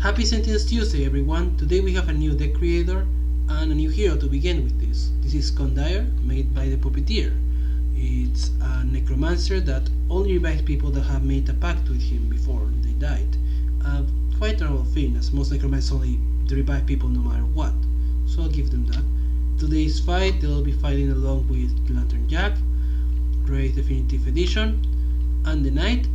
Happy Sentinels Tuesday, everyone! Today we have a new deck creator and a new hero to begin with this. This is Condire, made by the Puppeteer. It's a necromancer that only revives people that have made a pact with him before they died. Quite a novel thing, as most necromancers only revive people no matter what, so I'll give them that. Today's fight, they'll be fighting along with Lantern Jack, wraith Definitive Edition, and the Knight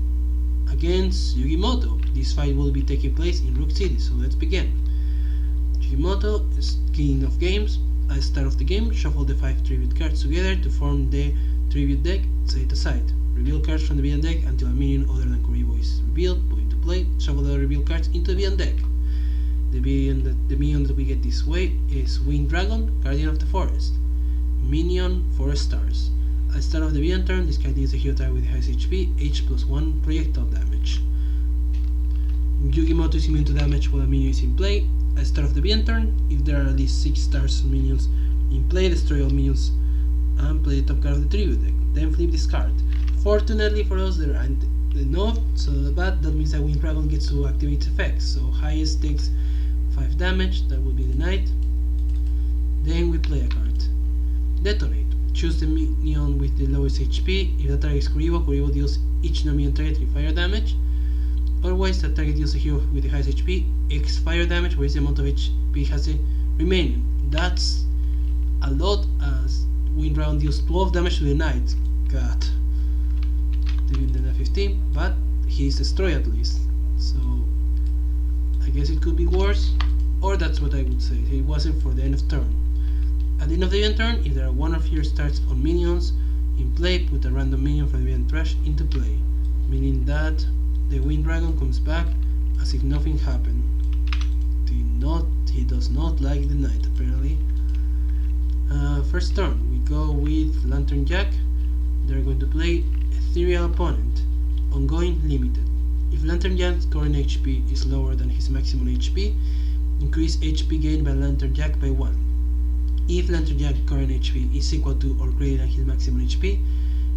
against Moto. This fight will be taking place in Rook City, so let's begin. Moto is king of games. At the start of the game, shuffle the 5 tribute cards together to form the tribute deck, set it aside. Reveal cards from the villain deck until a minion other than Kuribo is revealed, put into play, shuffle the reveal cards into the villain deck. The minion that we get this way is Winged Dragon, Guardian of the Forest. Minion 4 stars. At the start of the villain turn, this card deals a hero target with the highest HP, H+1 projectile damage. Moto is immune to damage while a minion is in play. At the start of the villain turn, if there are at least 6 stars minions in play, destroy all minions and play the top card of the tribute deck. Then flip this card. Fortunately for us, there aren't enough, so that means that Winged Dragon gets to activate its effects. So highest takes 5 damage, that will be the Knight. Then we play a card. Detonate. Choose the minion with the lowest HP. If the target is Kuribo, Kuribo deals each non-minion target 3 fire damage. Otherwise, the target deals a hero with the highest HP, X fire damage, whereas the amount of HP has the remaining. That's a lot, as Winged Dragon deals 12 damage to the Knight. God. Even then a 15, but he's destroyed at least. So, I guess it could be worse, or that's what I would say. It wasn't for the end of turn. At the end of the event turn, if there are 1 of your starts on minions in play, put a random minion from the event trash into play, meaning that the Winged Dragon comes back as if nothing happened. He does not like the Knight, apparently. First turn, we go with Lantern Jack. They're going to play Ethereal Opponent, Ongoing Limited. If Lantern Jack's current HP is lower than his maximum HP, increase HP gained by Lantern Jack by 1. If Lantern Jack's current HP is equal to or greater than his maximum HP,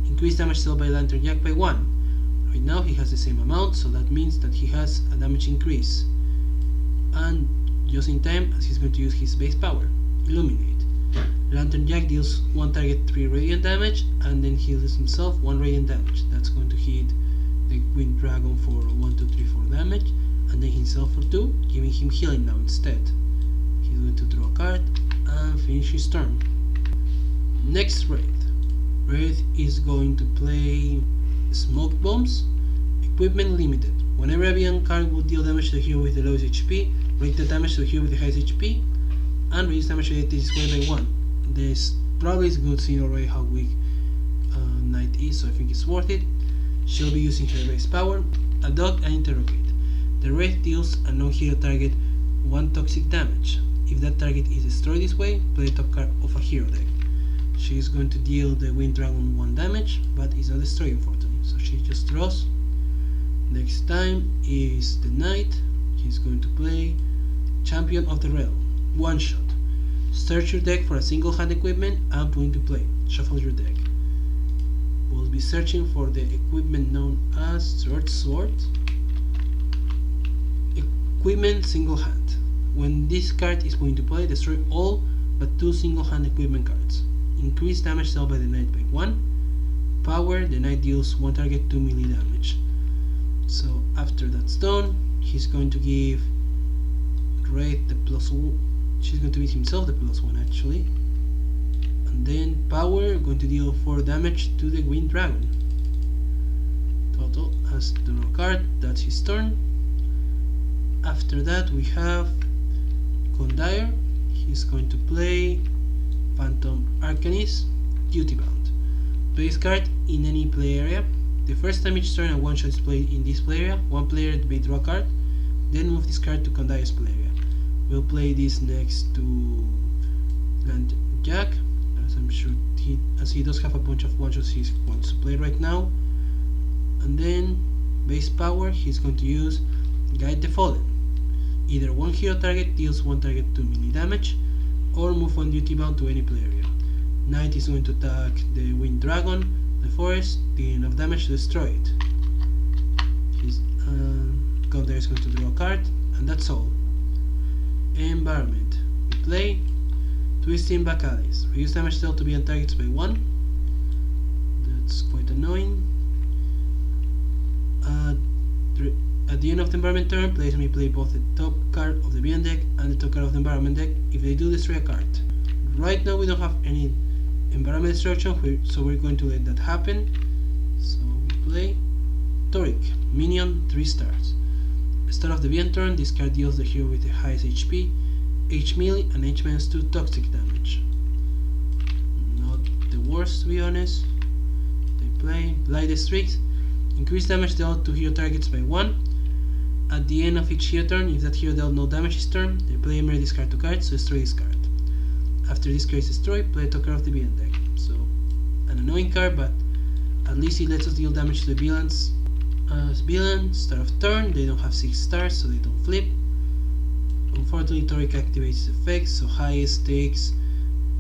increase damage dealt by Lantern Jack by 1. Right now he has the same amount, so that means that he has a damage increase. And just in time, as he's going to use his base power, Illuminate. Lantern Jack deals 1 target 3 radiant damage, and then heals himself 1 radiant damage. That's going to hit the Winged Dragon for 1, 2, 3, 4 damage, and then himself for 2, giving him healing now instead. He's going to draw a card and finish his turn. Next, Wraith. Wraith is going to play Smoke Bombs, Equipment Limited. Whenever a villain card will deal damage to the hero with the lowest HP, rate the damage to the hero with the highest HP, and reduce damage related this way by 1. This probably is good, seeing already how weak Knight is, so I think it's worth it. She'll be using her base power, Adopt and Interrogate. The Wraith deals a non-hero target 1 toxic damage. If that target is destroyed this way, play the top card of a hero deck. She is going to deal the Winged Dragon 1 damage, but is not destroyed unfortunately, so she just draws. Next time is the Knight. He's going to play Champion of the Realm, 1 shot. Search your deck for a single hand equipment and put into play. Shuffle your deck. We'll be searching for the equipment known as Short Sword. Equipment single hand. When this card is put into play, destroy all but 2 single hand equipment cards. Increase damage dealt by the Knight by 1. Power, the Knight deals 1 target 2 melee damage. So after that's done, he's going to give Wraith the +1. She's going to give himself the +1 actually. And then Power, going to deal 4 damage to the Winged Dragon. Total has to draw a card, that's his turn. After that we have Condire. He's going to play Phantom Arcanist, Duty Bound. Play this card in any play area. The first time each turn a 1 shot is played in this play area, 1 player may draw a card, then move this card to Condire's play area. We'll play this next to Lantern Jack, as I'm sure he does have a bunch of 1 shots he wants to play right now. And then base power, he's going to use Guide the Fallen. Either 1 hero target deals 1 target 2 melee damage, or move 1 duty bound to any play area. Knight is going to attack the Winged Dragon, the forest, dealing enough damage to destroy it. Condire is going to draw a card, and that's all. Environment. We play Twisting Back Alleys. Reduce damage dealt to beyond targets by 1. That's quite annoying. At the end of the environment turn, players may play both the top card of the beyond deck and the top card of the environment deck. If they do, destroy a card. Right now we don't have any environment destruction, so we're going to let that happen. So we play Toric, minion, 3 stars. Start of the beyond turn, this card deals the hero with the highest HP, H melee, and H -2 toxic damage. Not the worst, to be honest. They play Blighted Streaks. Increase damage dealt to hero targets by 1. At the end of each hero turn, if that hero dealt no damage this turn, the player may discard 2 cards to destroy this card. After this card is destroyed, play a top card of the villain deck. So, an annoying card, but at least it lets us deal damage to the villains. As villain, start of turn, they don't have 6 stars, so they don't flip. Unfortunately, Toric activates the effect, so highest takes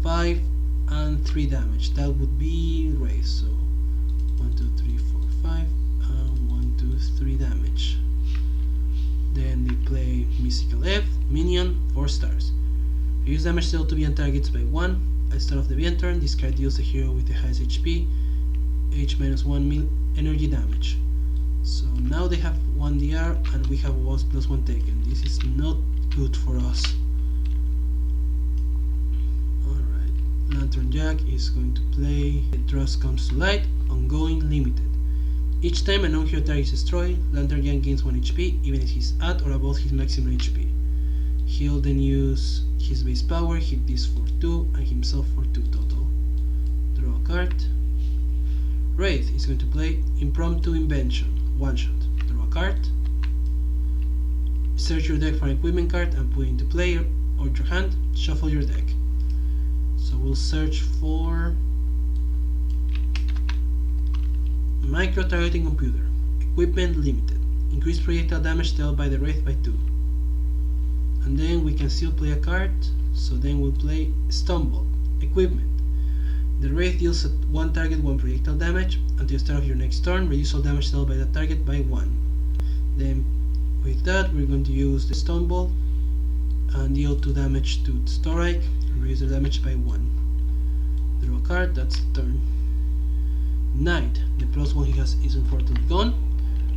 5 and 3 damage. That would be Wraith, so 1, 2, 3, 4, 5, and 1, 2, 3 damage. Then they play Mystical F, minion, 4 stars. Reduce damage dealt to beyond targets by 1. At the start of the beyond turn, this card deals the hero with the highest HP, H -1 energy damage. So now they have 1 DR and we have +1 taken. This is not good for us. Alright, Lantern Jack is going to play Trust Comes to Light, ongoing, limited. Each time a non-hero target is destroyed, Lantern Jack gains 1 HP even if he's at or above his maximum HP. He'll then use his base power, hit this for 2 and himself for 2 total. Draw a card. Wraith is going to play Impromptu Invention, 1 shot. Draw a card. Search your deck for an equipment card and put it into play or your hand. Shuffle your deck. So we'll search for Micro Targeting Computer, Equipment Limited. Increase projectile damage dealt by the Wraith by 2. And then we can still play a card, so then we'll play Stumble, Equipment. The Wraith deals at 1 target 1 projectile damage. Until the start of your next turn, reduce all damage dealt by that target by 1. Then with that, we're going to use the Stumble and deal 2 damage to Storike and reduce the damage by 1. Draw a card, that's the turn. Knight, the +1 he has is unfortunately gone,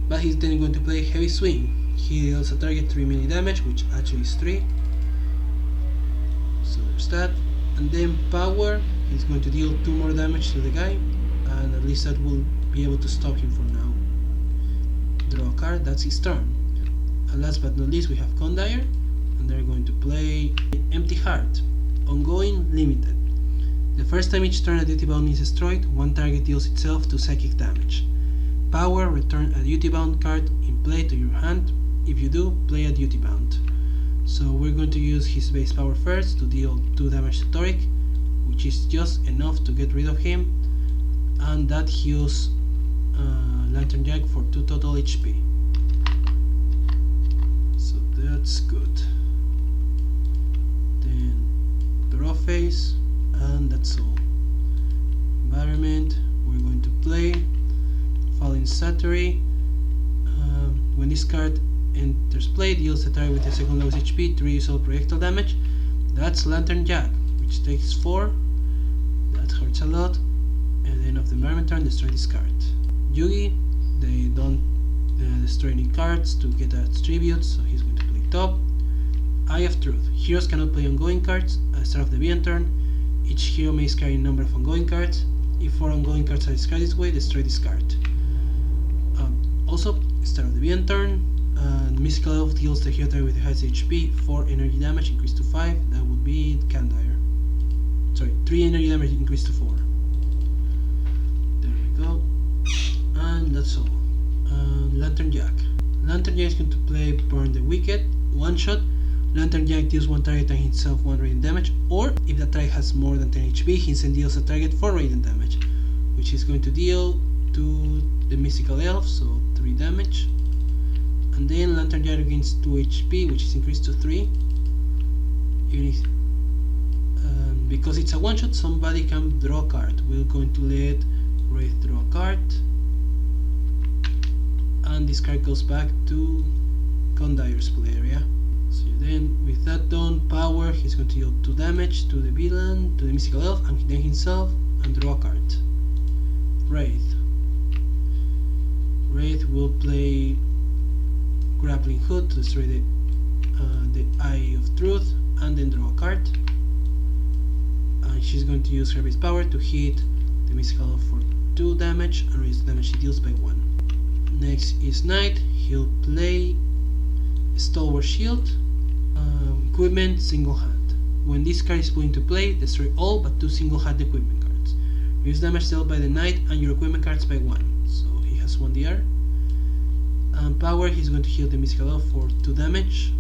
but he's then going to play Heavy Swing. He deals a target 3 melee damage, which actually is 3. So there's that. And then Power, he's going to deal 2 more damage to the guy, and at least that will be able to stop him for now. Draw a card, that's his turn. And last but not least, we have Condire, and they're going to play Empty Heart, ongoing, limited. The first time each turn a duty bound is destroyed, 1 target deals itself 2 psychic damage. Power, return a duty bound card in play to your hand. If you do, play a duty bound. So we're going to use his base power first to deal 2 damage to Toric, which is just enough to get rid of him, and that heals Lantern Jack for 2 total HP. So that's good. Then draw phase, and that's all. Environment, we're going to play Falling Satyr. When this card enters play, deals the target with the second lowest HP to reduce all projectile damage. That's Lantern Jack, which takes 4. That hurts a lot. At the end of the environment turn, destroy this card. Yugi, they don't destroy any cards to get attributes, so he's going to play top. Eye of Truth, heroes cannot play ongoing cards. At the start of the beyond turn, each hero may discard a number of ongoing cards. If 4 ongoing cards are discarded this way, destroy this card. Also, start of the beyond turn, Mystical Elf deals the hero target with the highest HP 4 energy damage increased to 5. That would be Condire. Sorry, 3 energy damage increased to 4. There we go. And that's all. Lantern Jack. Lantern Jack is going to play Burn the Wicked, 1 shot. Lantern Jack deals 1 target and himself 1 radiant damage, or if the target has more than 10 HP, he then deals a target 4 radiant damage, which is going to deal to the Mystical Elf, so 3 damage. And then Lantern Jack gains 2 HP, which is increased to 3. Even if, because it's a 1 shot, somebody can draw a card. We're going to let Wraith draw a card, and this card goes back to Condire's play area. that done, power, he's going to deal 2 damage to the villain, to the mystical elf, and then himself, and draw a card. Wraith. Wraith will play grappling hook to destroy the Eye of Truth, and then draw a card. And she's going to use her base power to hit the mystical elf for 2 damage and reduce the damage she deals by 1. Next is Knight. He'll play Stalwart Shield, equipment, single hand. When this card is put into play, destroy all but 2 single hand equipment cards. Reduce damage dealt by the Knight and your equipment cards by 1. So he has 1 DR. And power, he's going to heal the mystical elf for 2 damage.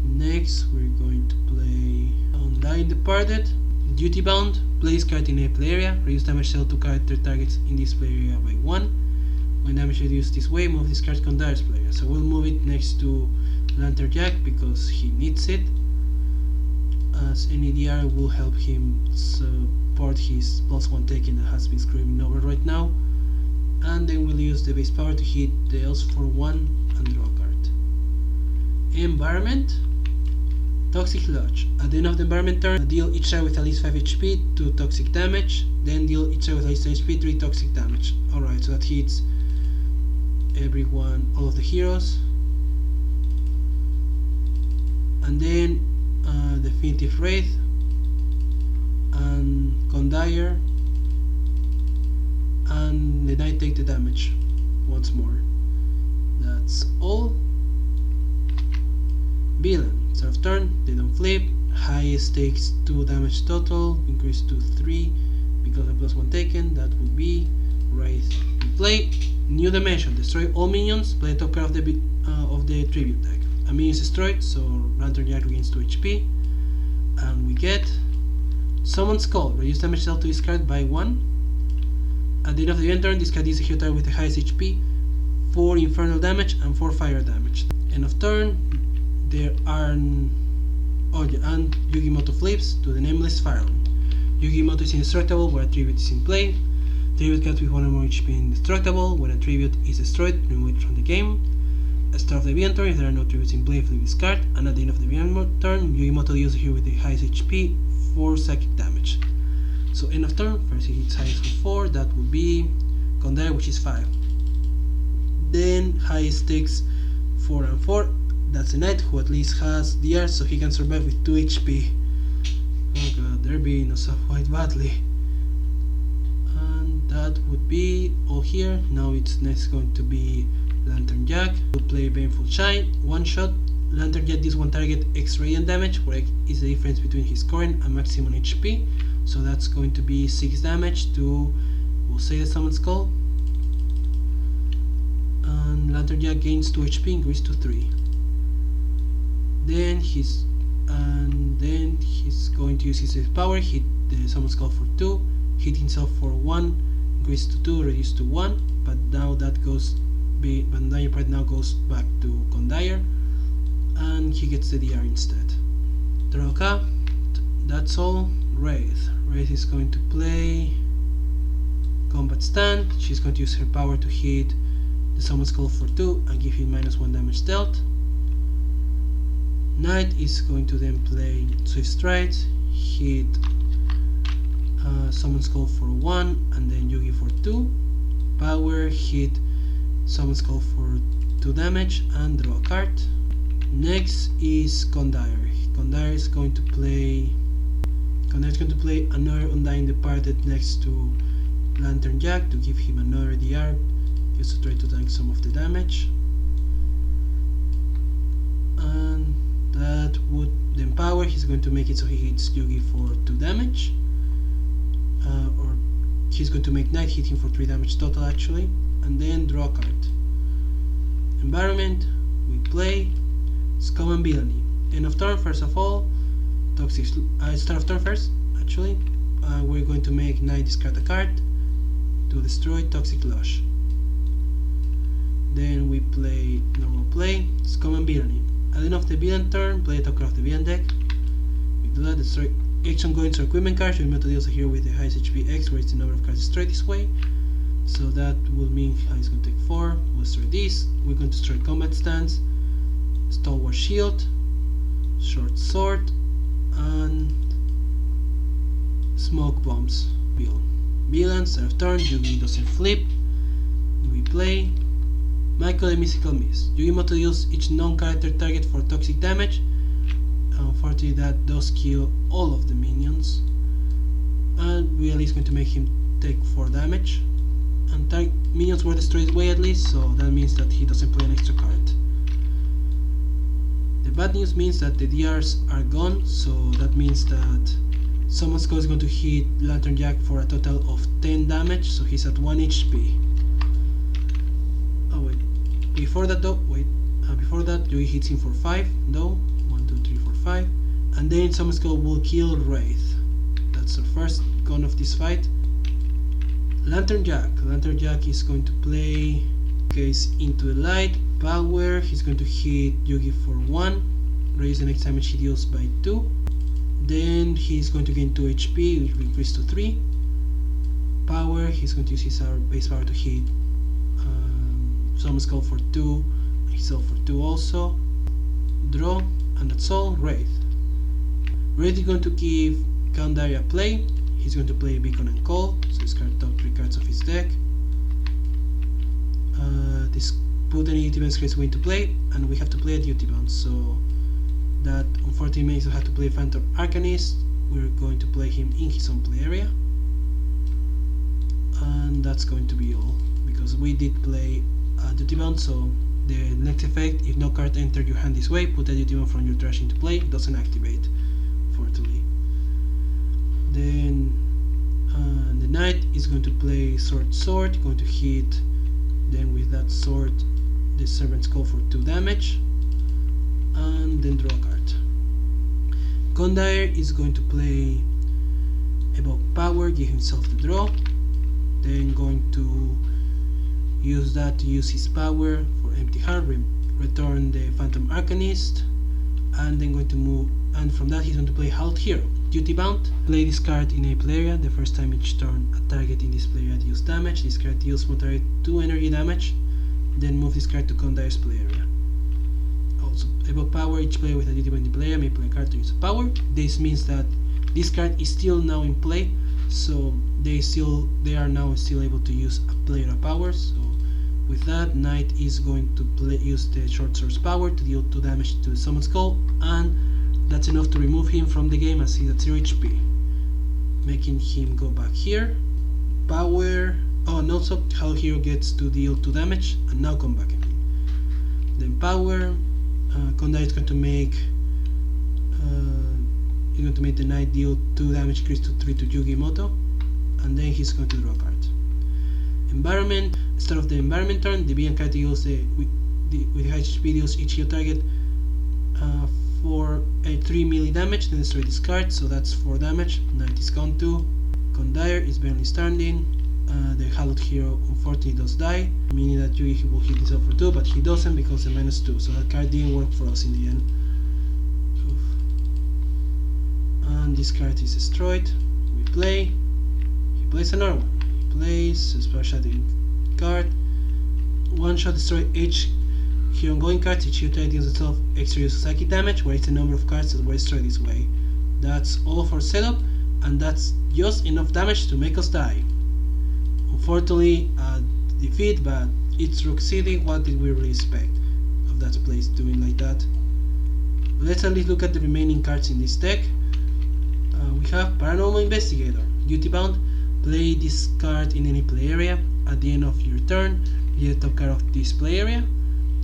Next, we're going to play Undying Departed. Duty Bound, play this card in a play area, reduce damage dealt to character targets in this play area by 1. When damage reduced this way, move this card to Condire's play area. So we'll move it next to Lanter Jack because he needs it, as any DR will help him support his +1 taken that has been screaming over right now. And then we'll use the base power to hit the elves for 1 and draw a card. Environment. Toxic Lodge. At the end of the environment turn, deal each side with at least 5 HP 2 toxic damage, then deal each side with at least 10 HP 3 toxic damage. Alright, so that hits everyone, all of the heroes. And then Definitive Wraith and Condire, and the Knight take the damage once more. That's all. Villain. Start of turn, they don't flip. Highest stakes 2 damage total, increase to 3 because of +1 taken. That would be Wraith. Play New Dimension. Destroy all minions. Play the top card of the tribute deck. A minion is destroyed, so Lantern Jack regains 2 HP. And we get Summon's Call. Reduce damage dealt to this card by 1. At the end of the event turn, this card is a hero target with the highest HP, 4 infernal damage and 4 fire damage. End of turn, there are and Yugi Moto flips to the Nameless Fireland. Yugi Moto is indestructible where a tribute is in play. Tribute cards with 1 or more HP indestructible. When a tribute is destroyed, remove it from the game. At the start of the event turn, if there are no tributes in play, flip this card. And at the end of the event turn, Yugi Moto deals here with the highest HP, 4 psychic damage. So end of turn, first he hits highest with 4, that would be Condire, which is 5. Then highest stakes 4 and 4. That's a Knight who at least has DR, so he can survive with 2 HP. Oh god, they're beating us up quite badly. And that would be all here. Now it's next going to be Lantern Jack. We'll play Baneful Shine, 1 shot. Lantern Jack deals 1 target X radiant damage, where X is the difference between his current and maximum HP. So that's going to be 6 damage to, we'll say, the Summon's Call. And Lantern Jack gains 2 HP, increased to 3. Then he's going to use his power, hit the Summon's Call for 2, hit himself for 1, increase to 2, reduce to 1. But now that goes, Bandai Pride now goes back to Condire, and he gets the DR instead. Draw a card. That's all. Wraith. Wraith is going to play Combat Stand. She's going to use her power to hit the Summon's Call for 2 and give him -1 damage dealt. Knight is going to then play Swift Strides, hit Summon's Call for 1 and then Yugi for 2. Power, hit Summon's Call for 2 damage and draw a card. Next is Condire. Condire is going to play another Undying Departed next to Lantern Jack to give him another DR, just to try to tank some of the damage. And that would then power, he's going to make it so he hits Yugi for 2 damage. Or he's going to make Knight hit him for 3 damage total actually. And then draw a card. Environment, we play Scum and Villainy. End of turn, first of all, Toxic, start of turn first, actually. We're going to make Knight discard a card to destroy Toxic Lush. Then we play normal play, Scum and Villainy. At the end of the villain turn, play the top card of the villain deck. We do that, destroy X ongoing to equipment cards. We metal deals a hero with the highest HP X, where it's the number of cards destroyed this way. So that will mean he's going to take 4. We'll destroy this. We're going to destroy Combat Stance, Stalwart Shield, short sword, and smoke bombs. Villain, start of turn, Yugi doesn't flip. We play Michael the Mystical Mist. Yugi moto deals each non-character target for toxic damage. Unfortunately, that does kill all of the minions, and we at least going to make him take 4 damage. And minions were destroyed away at least, so that means that he doesn't play an extra card. The bad news means that the DRs are gone, so that means that Someone's Call is going to hit Lantern Jack for a total of 10 damage, so he's at 1 HP. Oh wait, before that Yui hits him for 5 though. 1, 2, 3, 4, 5. And then Someone's Call will kill Wraith. That's the first gun of this fight. Lantern Jack is going to play case into the light, power, he's going to hit Yugi for 1, raise the next damage he deals by 2. Then he's going to gain 2 HP, which will increase to 3. Power, he's going to use his base power to hit Someone's Call for 2, himself for 2 also. Draw, and that's all. Wraith is going to give Condire a play. He's going to play Beacon and Call, so discard top 3 cards of his deck. This put any duty bounce cards into play, and we have to play a duty bounce, so that unfortunately means we have to play Phantom Arcanist. We're going to play him in his own play area, and that's going to be all, because we did play a duty bounce. So the next effect, if no card entered your hand this way, put a duty bounce from your trash into play. It doesn't activate, unfortunately. Then the knight is going to play sword, going to hit then with that sword the Servant's Call for 2 damage, and then draw a card. Condire is going to play Evoke Power, give himself the draw, then going to use that to use his power for Empty Heart, return the Phantom Arcanist, and then going to move, and from that he's going to play Halt Hero. Duty Bound, play this card in a play area. The first time each turn a target in this play area deals damage. This card deals moderate 2 energy damage. Then move this card to Condire's play area. Also, Evoke Power, each player with a duty bound in play area may play a card to use a power. This means that this card is still now in play, so they are now still able to use a player power. So with that, Knight is going to use the Short Sword's power to deal 2 damage to Someone's Call, and that's enough to remove him from the game as he's at 0 HP, making him go back here. Power, and also how Hero gets to deal 2 damage and now come back again. Then power, Condire is going to make the Knight deal 2 damage, increase to 3 to Yugi Moto, and then he's going to draw a card. Environment, start of the environment turn, the Villain card deals with high HP deals each heal target for a 3 melee damage, then destroy this card, so that's 4 damage. Knight is gone too. Condire is barely standing. The Hallowed Hero unfortunately does die, meaning that Yugi will hit himself for 2, but he doesn't because of -2, so that card didn't work for us in the end. Oof. And this card is destroyed. We play. He plays another one. He plays a special card. One shot destroy each hero ongoing cards. Each hero deals itself extra use psychic damage, where it's the number of cards that were destroyed this way. That's all for setup, and that's just enough damage to make us die. Unfortunately, defeat, but it's Rook City. What did we really expect of that place doing like that? Let's at least look at the remaining cards in this deck. We have Paranormal Investigator. Duty Bound, play this card in any play area. At the end of your turn, you get the top card of this play area.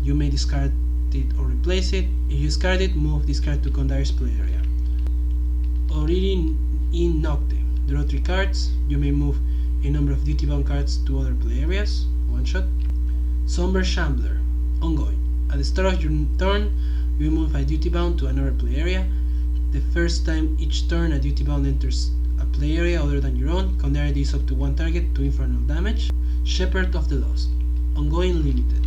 You may discard it or replace it. If you discard it, move this card to Condire's play area. Already in Nocte, draw 3 cards. You may move a number of duty bound cards to other play areas, 1 shot. Somber Shambler, ongoing. At the start of your turn, you move a duty bound to another play area. The first time each turn a duty bound enters a play area other than your own, Condire deals up to 1 target to infernal damage. Shepherd of the Lost, ongoing, limited.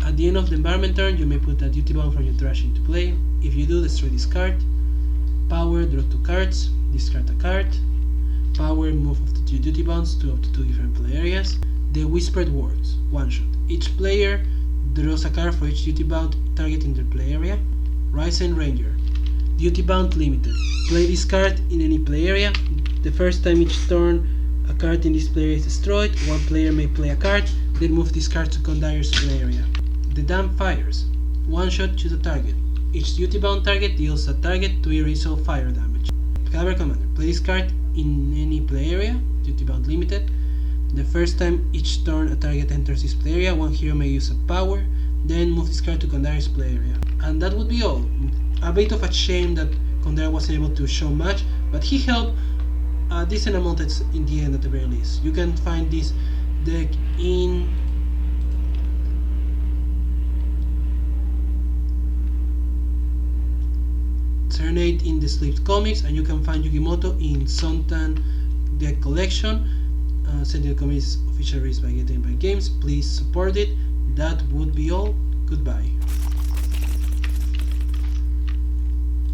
At the end of the environment turn, you may put a duty bound from your trash into play. If you do, destroy this card. Power, draw 2 cards, discard a card. Power, move up to 2 duty bounds to up to 2 different play areas. The Whispered Words, 1 shot. Each player draws a card for each duty bound target in their play area. Ryzen Ranger. Duty Bound Limited. Play this card in any play area. The first time each turn a card in this play area is destroyed, one player may play a card, then move this card to Condire's play area. The Dam Fires. One shot, choose a target. Each duty bound target deals a target to erase all fire damage. Cavalry Commander. Play this card in any play area, duty bound limited. The first time each turn a target enters this play area, one hero may use a power, then move this card to Condire's play area. And that would be all. A bit of a shame that Condire wasn't able to show much, but he helped a decent amount in the end at the very least. You can find this deck in Serenades in the Sleeved comics, and you can find Moto in Zontan deck collection. Sentinel comics official release by Games. Please support it. That would be all. Goodbye.